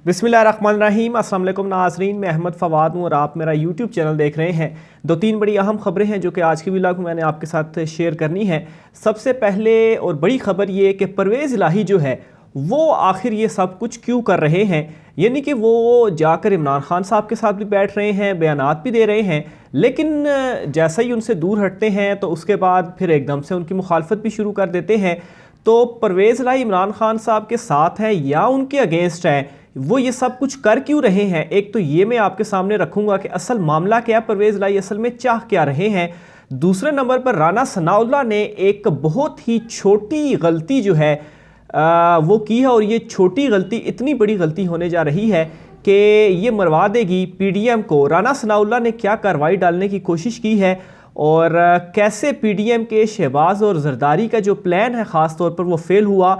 बिस्मिल्लाहिर्रहमानिर्रहीम। अस्सलाम वालेकुम नाज़रीन, मैं अहमद फ़वाद हूँ और आप मेरा यूट्यूब चैनल देख रहे हैं। दो तीन बड़ी अहम खबरें हैं जो कि आज की व्लॉग में मैंने आपके साथ शेयर करनी है। सबसे पहले और बड़ी खबर ये कि परवेज़ इलाही जो है वो आखिर ये सब कुछ क्यों कर रहे हैं, यानी कि वो जाकर इमरान खान साहब के साथ भी बैठ रहे हैं, बयानात भी दे रहे हैं, लेकिन जैसा ही उनसे दूर हटते हैं तो उसके बाद फिर एकदम से उनकी मुखालफत भी शुरू कर देते हैं। तो परवेज़ इलाही इमरान खान साहब के साथ है या उनके अगेंस्ट है, वो ये सब कुछ कर क्यों रहे हैं, एक तो ये मैं आपके सामने रखूंगा कि असल मामला क्या है, परवेज़ इलाही असल में चाह क्या रहे हैं। दूसरे नंबर पर राना सनाउल्लाह ने एक बहुत ही छोटी गलती जो है वो की है, और ये छोटी गलती इतनी बड़ी गलती होने जा रही है कि ये मरवा देगी पीडीएम को। राना सनाउल्लाह ने क्या कार्रवाई डालने की कोशिश की है और कैसे पीडीएम के शहबाज और जरदारी का जो प्लान है ख़ास तौर पर वो फेल हुआ।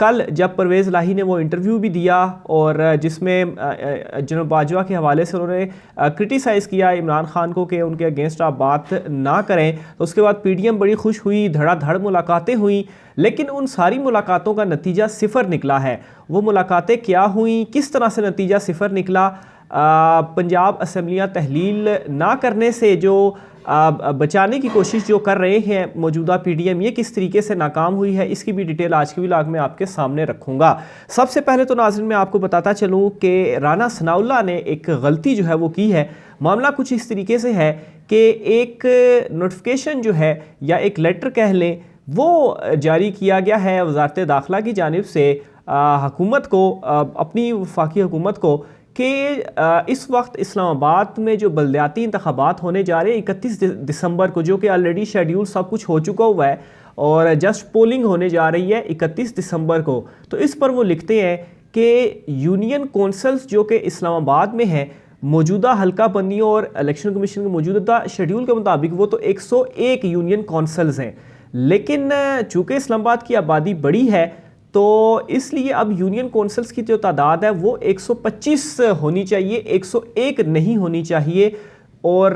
कल जब परवेज़ इलाही ने वो इंटरव्यू भी दिया और जिसमें जनरल बाजवा के हवाले से उन्होंने क्रिटिसाइज़ किया इमरान खान को कि उनके अगेंस्ट आप बात ना करें, तो उसके बाद पीडीएम बड़ी खुश हुई, धड़ाधड़ मुलाकातें हुई, लेकिन उन सारी मुलाकातों का नतीजा सिफर निकला है। वो मुलाकातें क्या हुई, किस तरह से नतीजा सिफर निकला, पंजाब असम्बलियाँ तहलील ना करने से जो बचाने की कोशिश जो कर रहे हैं मौजूदा पीडीएम, ये किस तरीके से नाकाम हुई है, इसकी भी डिटेल आज की व्लॉग में आपके सामने रखूंगा। सबसे पहले तो नाज़रीन मैं आपको बताता चलूँ कि राना सनाउल्लाह ने एक गलती जो है वो की है। मामला कुछ इस तरीके से है कि एक नोटिफिकेशन जो है या एक लेटर कह लें वो जारी किया गया है वज़ारत दाखिला की जानिब से हुकूमत को, अपनी वफाकी हुकूमत को, कि इस वक्त इस्लामाबाद में जो बल्दियाती इंतखाबात होने जा रहे हैं 31 दिसंबर को, जो कि ऑलरेडी शेड्यूल सब कुछ हो चुका हुआ है और जस्ट पोलिंग होने जा रही है 31 दिसंबर को। तो इस पर वो लिखते हैं कि यूनियन कौंसल्स जो कि इस्लामाबाद में है, मौजूदा हल्का बंदियों और इलेक्शन कमीशन के मौजूदा शेड्यूल के मुताबिक वो तो 101 यूनियन कौंसल्स हैं, लेकिन चूँकि इस्लामाबाद की आबादी बड़ी है तो इसलिए अब यूनियन कौंसल्स की जो तादाद है वो 125 होनी चाहिए, 101 नहीं होनी चाहिए। और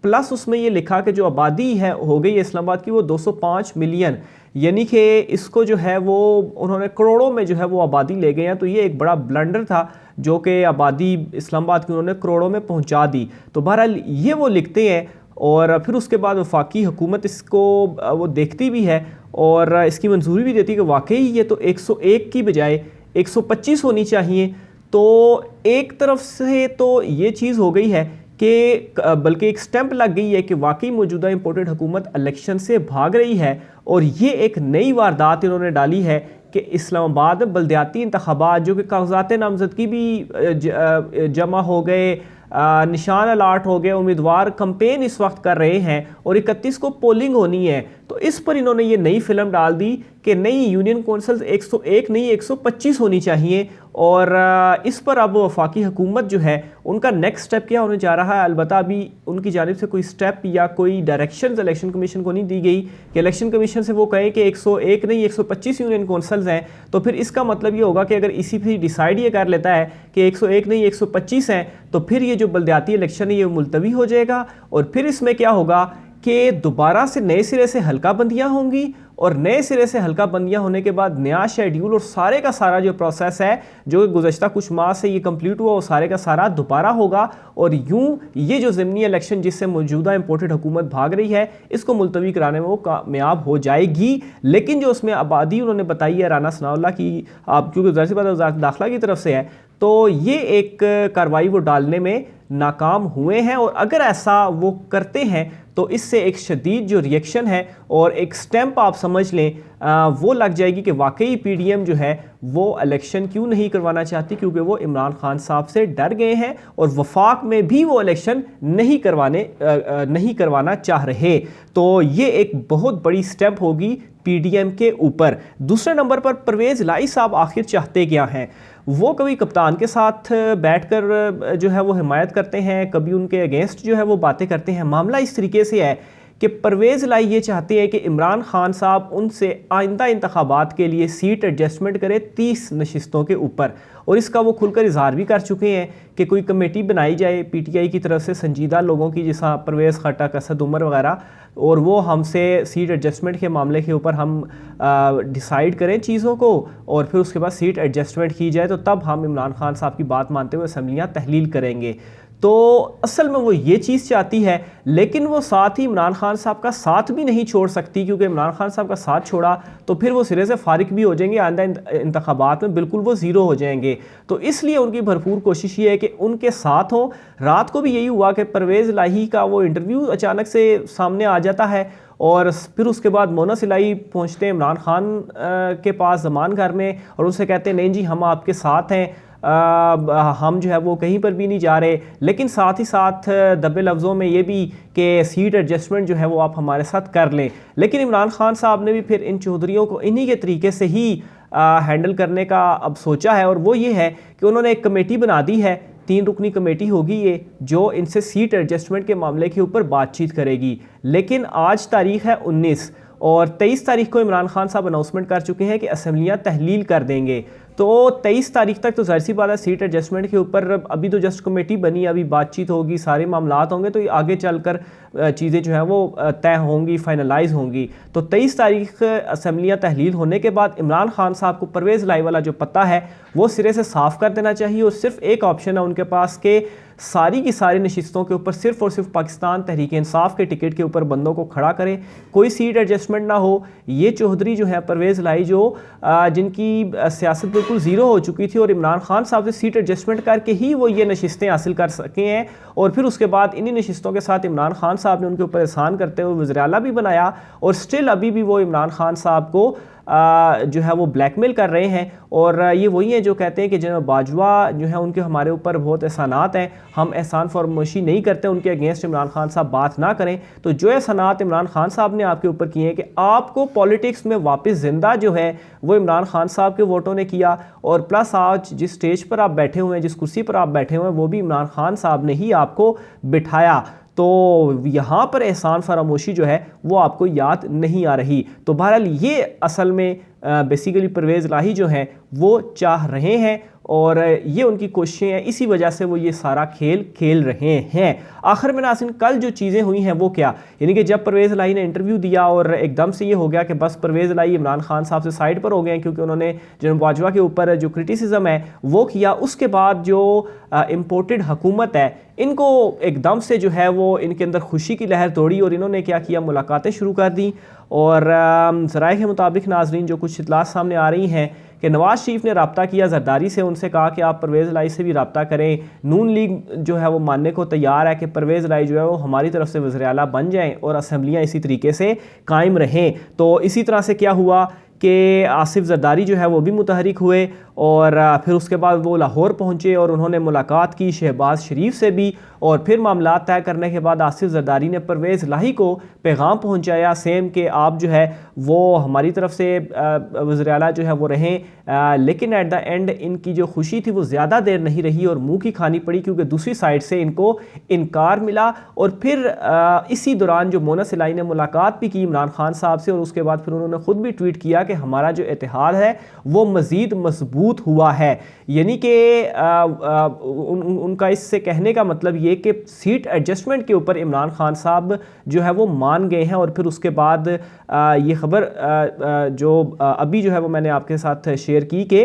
प्लस उसमें ये लिखा कि जो आबादी है हो गई है इस्लामाबाद की वो 205 मिलियन, यानी कि इसको जो है वो उन्होंने करोड़ों में जो है वो आबादी ले गए हैं। तो ये एक बड़ा ब्लंडर था जो कि आबादी इस्लामाबाद की उन्होंने करोड़ों में पहुंचा दी। तो बहरहाल ये वो लिखते हैं और फिर उसके बाद वफाकी हुकूमत इसको वो देखती भी है और इसकी मंजूरी भी देती है कि वाकई ये तो 101 की बजाय 125 होनी चाहिए। तो एक तरफ से तो ये चीज़ हो गई है कि बल्कि एक स्टैंप लग गई है कि वाकई मौजूदा इंपोर्टेड हुकूमत इलेक्शन से भाग रही है, और ये एक नई वारदात इन्होंने डाली है कि इस्लामाबाद में बल्दियाती इंतखाबात जो कि कागजात नामजदगी भी जमा हो गए, निशान अलाट हो गए, उम्मीदवार कंपेन इस वक्त कर रहे हैं और 31 को पोलिंग होनी है। तो इस पर इन्होंने ये नई फिल्म डाल दी कि नई यूनियन कौंसल्स 101 नहीं 125 होनी चाहिए। और इस पर अब वफाकी हुकूमत जो है उनका नेक्स्ट स्टेप क्या होने जा रहा है, अलबत्ता अभी उनकी जानिब से कोई स्टेप या कोई डायरेक्शन इलेक्शन कमीशन को नहीं दी गई कि इलेक्शन कमीशन से वो कहें कि 101 नहीं 125 यूनियन कौंसल्स हैं। तो फिर इसका मतलब ये होगा कि अगर इसी पर डिसाइड ये कर लेता है कि 101 नहीं 125 हैं, तो फिर ये जो बल्दियाती इलेक्शन है ये मुलतवी हो जाएगा। और फिर इसमें क्या होगा कि दोबारा से नए सिरे से हल्का बंदियाँ होंगी, और नए सिरे से हल्का बंदियाँ होने के बाद नया शेड्यूल और सारे का सारा जो प्रोसेस है जो गुज़श्ता कुछ माह से ये कंप्लीट हुआ वो सारे का सारा दोबारा होगा। और यूं ये जो ज़मीनी इलेक्शन जिससे मौजूदा इंपोर्टेड हुकूमत भाग रही है इसको मुलतवी कराने में वो कामयाब हो जाएगी। लेकिन जो उसमें आबादी उन्होंने बताई है राना सनाउल्लाह की, आप क्योंकि ज़ाहिर सी बात वज़ारत दाखिला की तरफ से है, तो ये एक कार्रवाई वो डालने में नाकाम हुए हैं। और अगर ऐसा वो करते हैं तो इससे एक शदीद जो रिएक्शन है और एक स्टैंप आप समझ लें वो लग जाएगी कि वाकई पीडीएम जो है वो इलेक्शन क्यों नहीं करवाना चाहती, क्योंकि वो इमरान खान साहब से डर गए हैं और वफाक में भी वो इलेक्शन नहीं करवाना चाह रहे। तो ये एक बहुत बड़ी स्टेप होगी पीडीएम के ऊपर। दूसरे नंबर पर परवेज़ इलाही साहब आखिर चाहते क्या हैं? वो कभी कप्तान के साथ बैठकर जो है वो हिमायत करते हैं, कभी उनके अगेंस्ट जो है वो बातें करते हैं। मामला इस तरीके से है कि परवेज़ लाई ये चाहते हैं कि इमरान खान साहब उनसे आइंदा इंतखाबात के लिए सीट एडजस्टमेंट करें 30 नशिस्तों के ऊपर, और इसका वो खुलकर इजहार भी कर चुके हैं कि कोई कमेटी बनाई जाए पीटीआई की तरफ से संजीदा लोगों की, जैसा परवेज़ खट्टक, असद उमर वगैरह, और वो हमसे सीट एडजस्टमेंट के मामले के ऊपर हम डिसाइड करें चीज़ों को, और फिर उसके बाद सीट एडजस्टमेंट की जाए, तो तब हम इमरान खान साहब की बात मानते हुए असम्बलियाँ तहलील करेंगे। तो असल में वो ये चीज़ चाहती है, लेकिन वो साथ ही इमरान खान साहब का साथ भी नहीं छोड़ सकती, क्योंकि इमरान खान साहब का साथ छोड़ा तो फिर वो सिरे से फारिग भी हो जाएंगे, आइंदा इंतखाबात में बिल्कुल वो ज़ीरो हो जाएंगे। तो इसलिए उनकी भरपूर कोशिश ये है कि उनके साथ हो। रात को भी यही हुआ कि परवेज़ इलाही का वो इंटरव्यू अचानक से सामने आ जाता है, और फिर उसके बाद मोना सिलाई पहुँचते हैं इमरान खान के पास जमान घर में, और उनसे कहते हैं नहीं जी हम आपके साथ हैं, हम जो है वो कहीं पर भी नहीं जा रहे, लेकिन साथ ही साथ दबे लफ्ज़ों में ये भी कि सीट एडजस्टमेंट जो है वो आप हमारे साथ कर लें। लेकिन इमरान खान साहब ने भी फिर इन चौधरियों को इन्हीं के तरीके से ही हैंडल करने का अब सोचा है, और वो ये है कि उन्होंने एक कमेटी बना दी है, 3 रुकनी कमेटी होगी ये, जो इनसे सीट एडजस्टमेंट के मामले के ऊपर बातचीत करेगी। लेकिन आज तारीख है 19, और 23 तारीख को इमरान खान साहब अनाउंसमेंट कर चुके हैं कि असम्बलियाँ तहलील कर देंगे। तो 23 तारीख तक तो ज़ाहिर सी बात है सीट एडजस्टमेंट के ऊपर अभी तो जस्ट कमेटी बनी, अभी बातचीत होगी, सारे मामलात होंगे, तो आगे चलकर चीज़ें जो हैं वो तय होंगी, फाइनलाइज होंगी। तो 23 तारीख असम्बलियाँ तहलील होने के बाद इमरान खान साहब को परवेज़ इलाही वाला जो पता है वो सिरे से साफ़ कर देना चाहिए, और सिर्फ एक ऑप्शन है उनके पास कि सारी की सारी नशिस्तों के ऊपर सिर्फ और सिर्फ पाकिस्तान तहरीक इंसाफ के टिकट के ऊपर बंदों को खड़ा करें, कोई सीट एडजस्टमेंट ना हो। ये चौधरी जो है परवेज़ इलाही जो जिनकी सियासत बिल्कुल ज़ीरो हो चुकी थी, और इमरान खान साहब से सीट एडजस्टमेंट करके ही वो ये नशिस्तें हासिल कर सके हैं, और फिर उसके बाद इन्हीं नशिस्तों के साथ इमरान खान साहब ने उनके ऊपर एहसान करते हुए वज़ीर आला भी बनाया, और स्टिल अभी भी वो इमरान खान साहब को जो है वो ब्लैकमेल कर रहे हैं। और ये वही हैं जो कहते हैं कि जनाब बाजवा जो है उनके हमारे ऊपर बहुत एहसानात हैं, हम एहसान फरमोशी नहीं करते, उनके अगेंस्ट इमरान खान साहब बात ना करें। तो जो एहसानात इमरान खान साहब ने आपके ऊपर किए हैं कि आपको पॉलिटिक्स में वापस जिंदा जो है वो इमरान खान साहब के वोटों ने किया, और प्लस आज जिस स्टेज पर आप बैठे हुए हैं, जिस कुर्सी पर आप बैठे हुए हैं, वो भी इमरान खान साहब ने ही आपको बिठाया। तो यहाँ पर एहसान फरामोशी जो है वो आपको याद नहीं आ रही। तो बहरहाल ये असल में बेसिकली परवेज़ इलाही जो हैं वो चाह रहे हैं, और ये उनकी कोशिशें हैं, इसी वजह से वो ये सारा खेल खेल रहे हैं। आखिर में नाज़रीन कल जो चीज़ें हुई हैं वो क्या, यानी कि जब परवेज़ इलाही ने इंटरव्यू दिया और एकदम से ये हो गया कि बस परवेज़ इलाही इमरान खान साहब से साइड पर हो गए, क्योंकि उन्होंने जनरल बाजवा के ऊपर जो क्रिटिसिज्म है वो किया। उसके बाद जो इम्पोर्टेड हुकूमत है इनको एकदम से जो है वो इनके अंदर खुशी की लहर दौड़ी, और इन्होंने क्या किया, मुलाकातें शुरू कर दी। और ज़राए के मुताबिक नाज़रीन जो कुछ इतलात सामने आ रही हैं कि नवाज़ शरीफ ने रब्ता किया जरदारी से, उनसे कहा कि आप परवेज़ इलाही से भी रब्ता करें। नून लीग जो है वो मानने को तैयार है कि परवेज़ इलाही जो है वो हमारी तरफ से वज़ीर आला बन जाएँ और असम्बलियाँ इसी तरीके से कायम रहें। तो इसी तरह से क्या हुआ कि आसिफ जरदारी जो है वो भी मुतहरिक हुए, और फिर उसके बाद वो लाहौर पहुँचे और उन्होंने मुलाकात की शहबाज शरीफ से भी, और फिर मामला तय करने के बाद आसिफ जरदारी ने परवेज़ इलाही को पैगाम पहुँचाया सेम कि आप जो है वो हमारी तरफ से वज़ीर आला जो है वो रहें। लेकिन एट द एंड इनकी जो खुशी थी वो ज़्यादा देर नहीं रही और मुँह की खानी पड़ी, क्योंकि दूसरी साइड से इनको इनकार मिला। और फिर इसी दौरान जो मोना सिलाई ने मुलाकात भी की इमरान खान साहब से, और उसके बाद फिर उन्होंने ख़ुद भी ट्वीट किया कि हमारा जो इत्तेहाद है वो मज़ीद मजबूत हुआ है। यानी कि उनका इससे कहने का मतलब ये कि सीट एडजस्टमेंट के ऊपर इमरान खान साहब जो है वो मान गए हैं। और फिर उसके बाद ये खबर जो अभी जो है वो मैंने आपके साथ शेयर की कि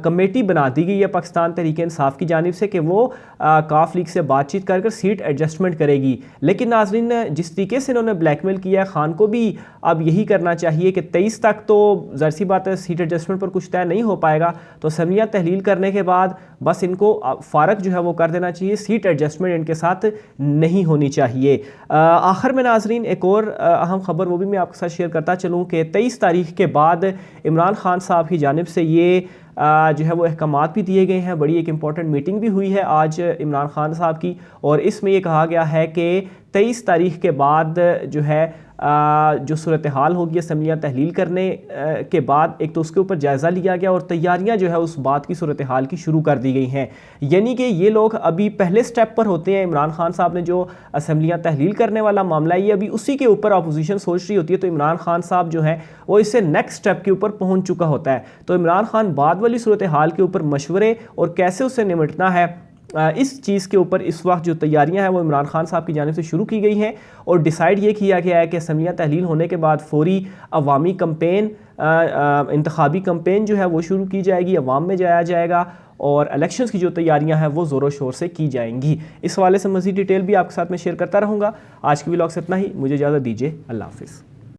कमेटी बना दी गई है पाकिस्तान तहरीक इंसाफ की जानिब से कि वो काफ लीग से बातचीत कर सीट एडजस्टमेंट करेगी। लेकिन नाजरीन जिस तरीके से इन्होंने ब्लैकमेल किया है, खान को भी अब यही करना चाहिए कि 23 तक तो ज़ाहिर सी बात है सीट एडजस्टमेंट पर कुछ तय नहीं हो पाएगा, तो असम्बलियाँ तहलील करने के बाद बस इनको फ़ारग जो है वो कर देना चाहिए, सीट एडजस्टमेंट इनके साथ नहीं होनी चाहिए। आखिर में नाजरीन एक और अहम खबर वो भी मैं आपके साथ शेयर करता चलूँ कि 23 तारीख के बाद इमरान खान साहब की जानिब से ये जो है वो अहकामात भी दिए गए हैं। बड़ी एक इम्पॉर्टेंट मीटिंग भी हुई है आज इमरान खान साहब की, और इसमें ये कहा गया है कि 23 तारीख के बाद जो है जो सूरत हाल होगी असम्बलियाँ तहलील करने के बाद एक तो उसके ऊपर जायज़ा लिया गया और तैयारियाँ जो है उस बात की सूरत हाल की शुरू कर दी गई हैं। यानी कि ये लोग अभी पहले स्टेप पर होते हैं। इमरान खान साहब ने जो असम्बलियाँ तहलील करने वाला मामला है ये अभी उसी के ऊपर अपोजिशन सोच रही होती है, तो इमरान खान साहब जो है वो इससे नेक्स्ट स्टेप के ऊपर पहुँच चुका होता है। तो इमरान खान बाद वाली सूरत हाल के ऊपर मशवरे और कैसे उससे निपटना है इस चीज़ के ऊपर इस वक्त जो तैयारियां हैं वो इमरान खान साहब की जानिब से शुरू की गई हैं और डिसाइड ये किया गया है कि असम्बलियाँ तहलील होने के बाद फौरी अवामी कंपेन, इंतखाबी कंपेन जो है वो शुरू की जाएगी, अवाम में जाया जाएगा और इलेक्शंस की जो तैयारियां हैं वो ज़ोरों शोर से की जाएंगी। इस हवाले से मज़ीद डिटेल भी आपके साथ में शेयर करता रहूँगा। आज की व्लॉग से इतना ही, मुझे इजाज़त दीजिए। अल्लाह हाफ़िज़।